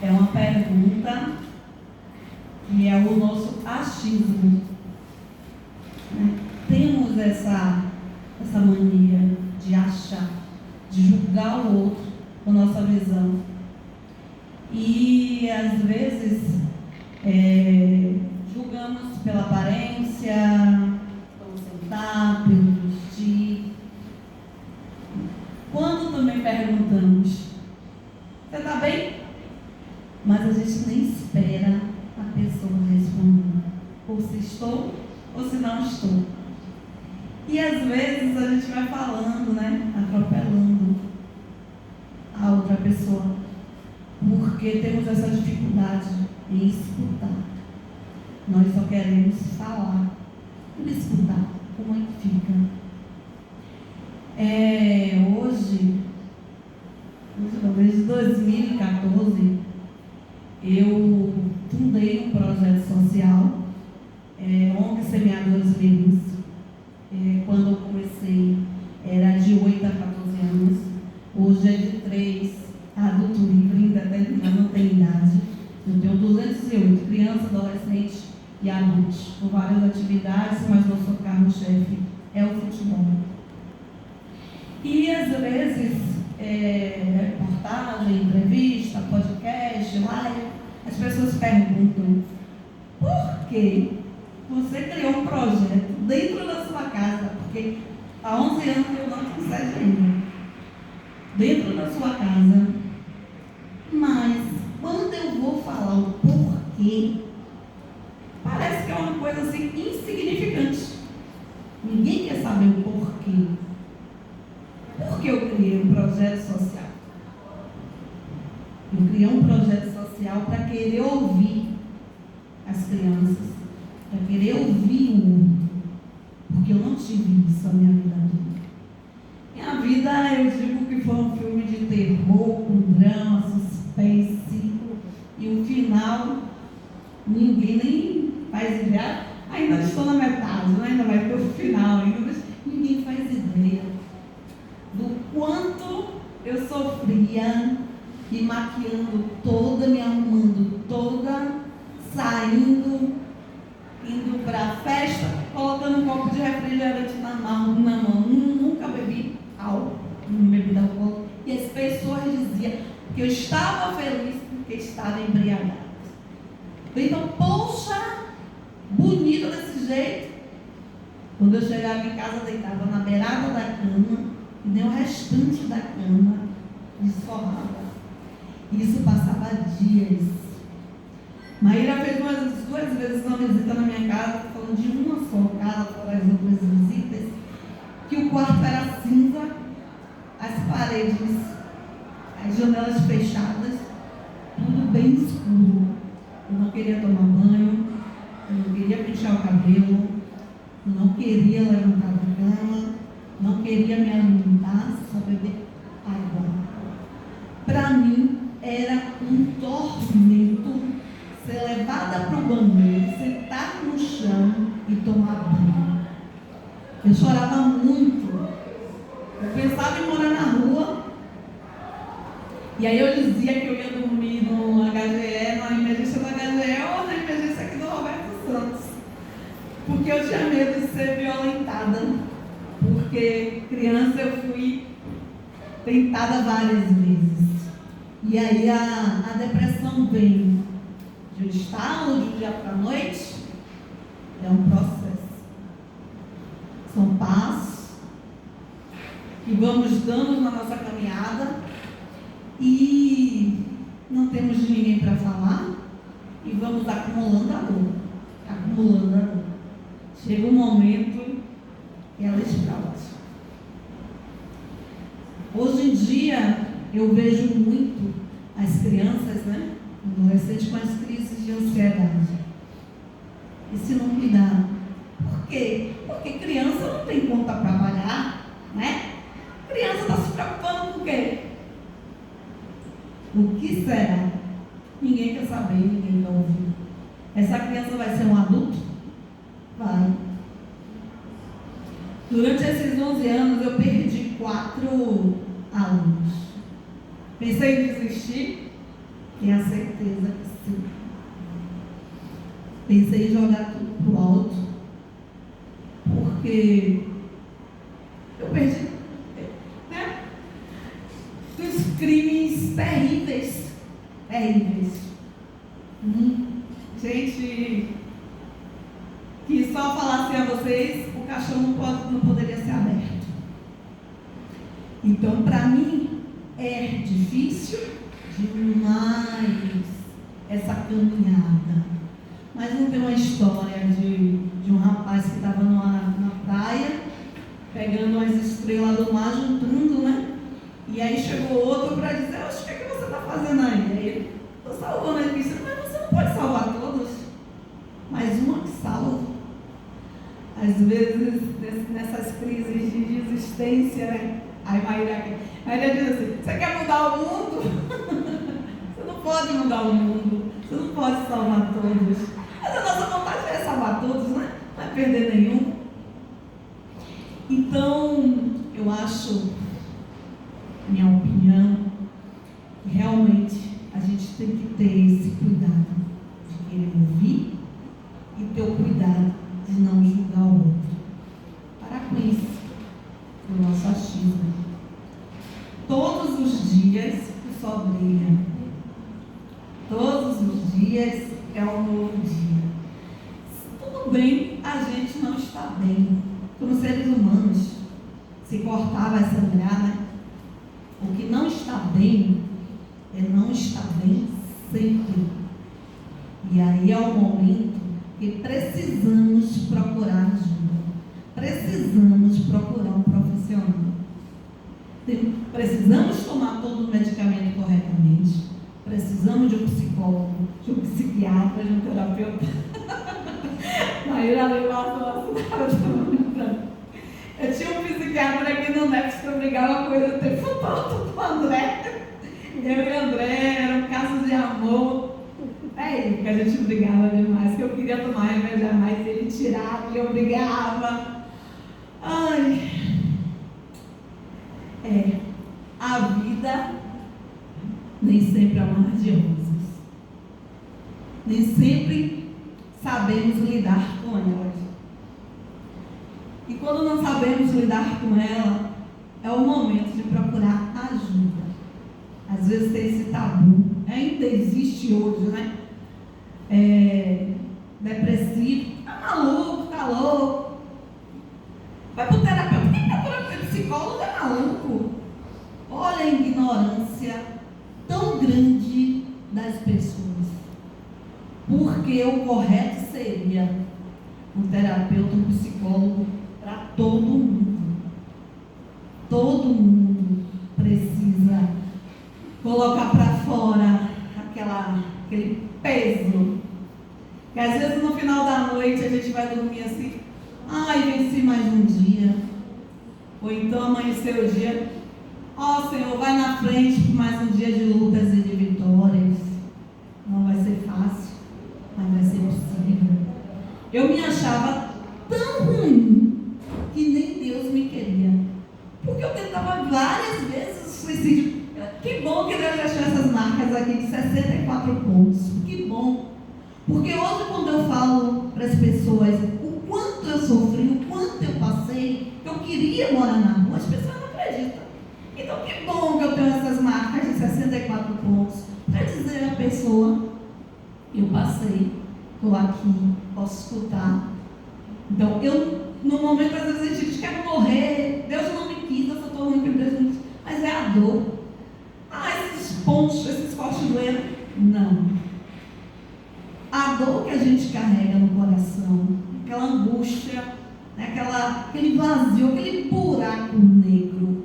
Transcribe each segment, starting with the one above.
É uma pergunta que é o nosso achismo. Né? Temos essa mania de achar, de julgar o outro com nossa visão. E às vezes julgamos pela aparência, pelo sentar, pelo vestir. Quando também perguntamos, você está bem? Mas a gente nem espera a pessoa responder, ou se estou ou se não estou. E às vezes a gente vai falando, né, atropelando a outra pessoa, porque temos essa dificuldade em escutar. Nós só queremos falar, não escutar. Como é que fica? Desde 2014, eu fundei um projeto social, ONG Semeadores Feliz. Quando eu comecei, era de 8 a 14 anos. Hoje é de 3, adulto livre, ainda não tem idade. Eu tenho 208, criança, adolescente e adultos, com várias atividades, mas nosso carro-chefe é o futebol. E às vezes, reportagem, entrevista, podcast, live, as pessoas perguntam: por que você criou um projeto dentro da sua casa? Porque há 11 anos eu não tenho sede ainda. Dentro da sua casa. Mas quando eu vou falar o porquê, parece que é uma coisa assim insignificante. Ninguém quer saber o porquê. Por que eu criei um projeto social? Eu criei um projeto social para querer ouvir as crianças, para querer ouvir o mundo, porque eu não tive isso a minha vida toda. Minha vida, eu digo que foi um filme de terror, com drama, suspense, e o final, ninguém nem faz ideia. Ainda estou na metade, né? Ainda vai ter o final ainda, mas ninguém faz ideia do quanto eu sofria, me maquiando toda, me arrumando toda, saindo, indo para a festa, colocando um copo de refrigerante na mão. Nunca bebi álcool, não bebi álcool. E as pessoas diziam que eu estava feliz porque estava embriagada. Então, poxa, bonita desse jeito. Quando eu chegava em casa, deitava na beirada da cama, e nem o restante da cama desforrada. Isso passava dias. Maíra fez umas 2 vezes uma visita na minha casa, falando de uma só casa, fora as outras visitas, que o quarto era cinza, as paredes, as janelas fechadas, tudo bem escuro. Eu não queria tomar banho, eu não queria pentear o cabelo, eu não queria levantar da cama, não queria me alimentar, só beber água. Para mim era um tormento ser levada para o banheiro, sentar no chão e tomar banho. Eu chorava muito. Eu pensava em morar na rua. E aí eu dizia que eu ia dormir no HGE, na emergência do HGE ou na emergência aqui do Roberto Santos. Porque eu tinha medo de ser violentada. Porque criança eu fui tentada várias vezes. E aí a depressão vem de um estalo, de um dia para a noite. É um processo. São passos que vamos dando na nossa caminhada e não temos de ninguém para falar e vamos acumulando a dor. Acumulando a dor. Chega um momento e ela explode. Hoje em dia eu vejo muito as crianças, né, adolescentes com as crises de ansiedade. E se não cuidar? Por quê? Porque criança não tem conta para pagar, né? Criança está se preocupando com o quê? O que será? Ninguém quer saber, ninguém quer ouvir. Essa criança vai ser um adulto? Vai. Durante esses 11 anos eu perdi 4 alunos. Pensei em desistir, Tenho a certeza que sim. Pensei em jogar tudo pro alto, porque eu perdi, né? Dos crimes terríveis. Gente, que só falasse a vocês, o caixão não poderia ser aberto. Então, para mim, é difícil demais essa caminhada. Mas não tem uma história de um rapaz que estava na praia, pegando as estrelas do mar, juntando, né? E aí chegou outro para dizer: oxe, o que é que você está fazendo aí? Aí ele: estou salvando a Cristo. Mas você não pode salvar todos, mas uma que salva. Às vezes, nessas crises de existência, né? Aí Maíra diz assim: você quer mudar o mundo? Você não pode mudar o mundo, você não pode salvar todos. Mas a nossa vontade é salvar todos, né? Não é perder nenhum. Então, eu acho, minha opinião, que realmente a gente tem que ter esse cuidado de querer ouvir e ter o cuidado de não julgar o outro. Para com isso, o nosso achismo. Todos os dias o sol brilha. Todos os dias é um novo dia. Tudo bem, a gente não está bem. Como seres humanos, se cortar vai sangrar, né? O que não está bem é não estar bem sempre. E aí é o momento que precisamos procurar ajuda. Precisamos procurar um profissional. Precisamos tomar todo o medicamento corretamente. Precisamos de um psicólogo, de um psiquiatra, de um terapeuta. Maíra levantou eu tinha um psiquiatra aqui no Nefes que eu brigava com ele o tempo todo com o André. Eu e o André, era um caso de amor. É ele que a gente brigava demais, que eu queria tomar remédio a mais, ele tirava e eu brigava. Ai, a vida nem sempre é um mar de rosas. Nem sempre sabemos lidar com ela. E quando não sabemos lidar com ela, é o momento de procurar ajuda. Às vezes tem esse tabu, ainda existe hoje, né? Depressivo, tá maluco, tá louco. Vai pro terapeuta, quem procura psicólogo é maluco. Olha a ignorância tão grande das pessoas. Porque o correto seria um terapeuta, um psicólogo para todo mundo. Todo mundo precisa colocar para fora aquele peso. Que às vezes no final da noite a gente vai dormir assim: ai, venci mais um dia. Ou então amanheceu o dia: ó, Senhor, vai na frente por mais um dia de lutas e de vitórias. Não vai ser fácil, mas vai ser possível. Eu me achava tão ruim que nem Deus me queria. Porque eu tentava várias vezes o suicídio. Que bom que Deus deixou essas marcas aqui de 64 pontos. Que bom. Porque hoje, quando eu falo para as pessoas o quanto eu sofri, o quanto eu passei, eu queria morar na rua, as pessoas não acreditam. Então, que bom que eu tenho essas marcas de 64 pontos para dizer à pessoa: eu passei, estou aqui, posso escutar. Então, no momento, às vezes a gente quer morrer, Deus não me quis, eu só estou ruim que Deus não me quis, mas é a dor. Esses pontos, esses cortes doendo. Não. A dor que a gente carrega no coração, aquela angústia, né, aquele vazio, aquele buraco negro,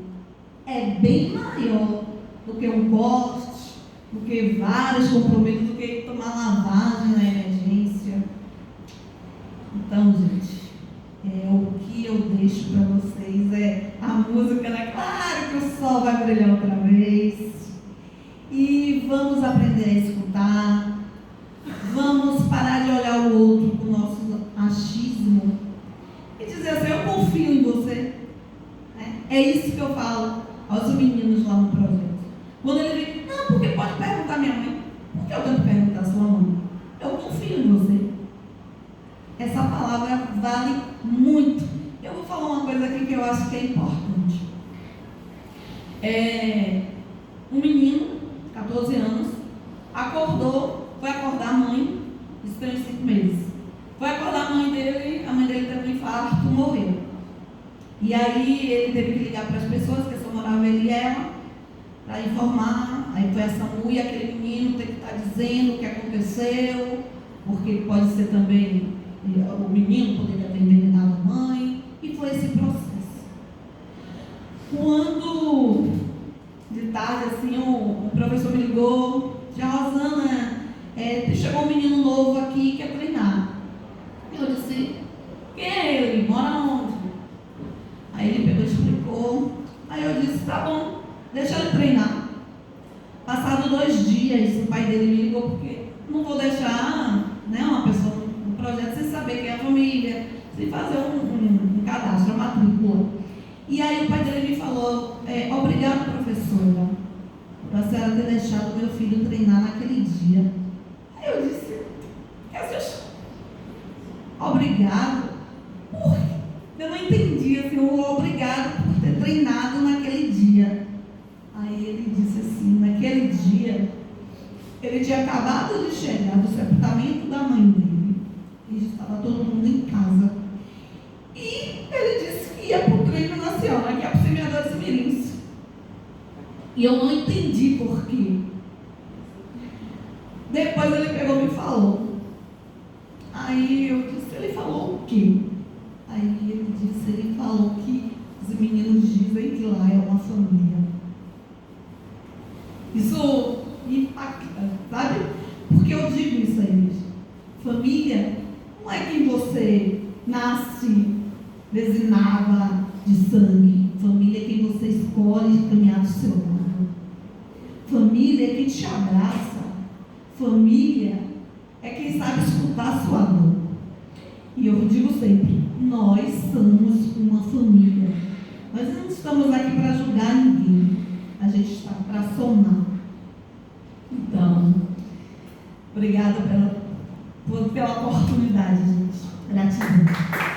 é bem maior do que um corte, do que vários compromissos, do que tomar lavagem na emergência. Então, gente, o que eu deixo para vocês é a música, né? Claro que o sol vai brilhar outra vez. E vamos aprender a escutar. Vamos parar de olhar o outro com o nosso achismo e dizer assim: eu confio em você. É isso que eu falo aos meninos lá no projeto. Quando ele diz: não, porque pode perguntar à minha mãe. essa palavra vale muito. Eu vou falar uma coisa aqui que eu acho que é importante. Um menino, 14 anos, foi acordar a mãe, isso tem 5 meses. Foi acordar a mãe dele teve um infarto, morreu. E aí ele teve que ligar para as pessoas, que só morava ele e ela, para informar. Aí foi a SAMU e aquele menino tem que estar dizendo o que aconteceu, porque pode ser também, o menino poderia ter envenenado a mãe, e foi esse processo. Quando, de tarde, assim, o professor me ligou, já Rosana, chegou um menino novo aqui que quer treinar. Eu disse, quem é ele? Mora onde? Aí ele pegou e explicou. Aí eu disse, tá bom, deixa ele treinar. Passado 2 dias, o pai dele me ligou, porque não vou deixar, né, uma pessoa no projeto sem saber quem é a família, sem fazer um cadastro, uma matrícula. E aí o pai dele me falou, obrigado, professora, por a senhora ter deixado meu filho treinar naquele dia. Aí eu disse, obrigado? Por quê? Eu não entendi, assim, o obrigado por ter treinado naquele dia. Aí ele disse assim, naquele dia, ele tinha acabado de chegar do sepultamento da mãe dele, e já estava todo mundo em casa. E ele disse que ia para o treino nacional, que ia para o Semeadores e Mirins. E eu não entendi por quê. Depois ele pegou e me falou. Aí eu disse, ele falou o quê? Aí ele falou que os meninos dizem que lá é uma família. Isso me impacta, sabe? Porque eu digo isso a eles. Família não é quem você nasce designava de sangue. Família é quem você escolhe caminhar do seu lado. Família é quem te abraça. Família é quem sabe escutar a sua dor. E eu digo sempre, nós somos uma família. Nós não estamos aqui para julgar ninguém. A gente está para somar. Então, obrigada pela oportunidade, gente. Gratidão.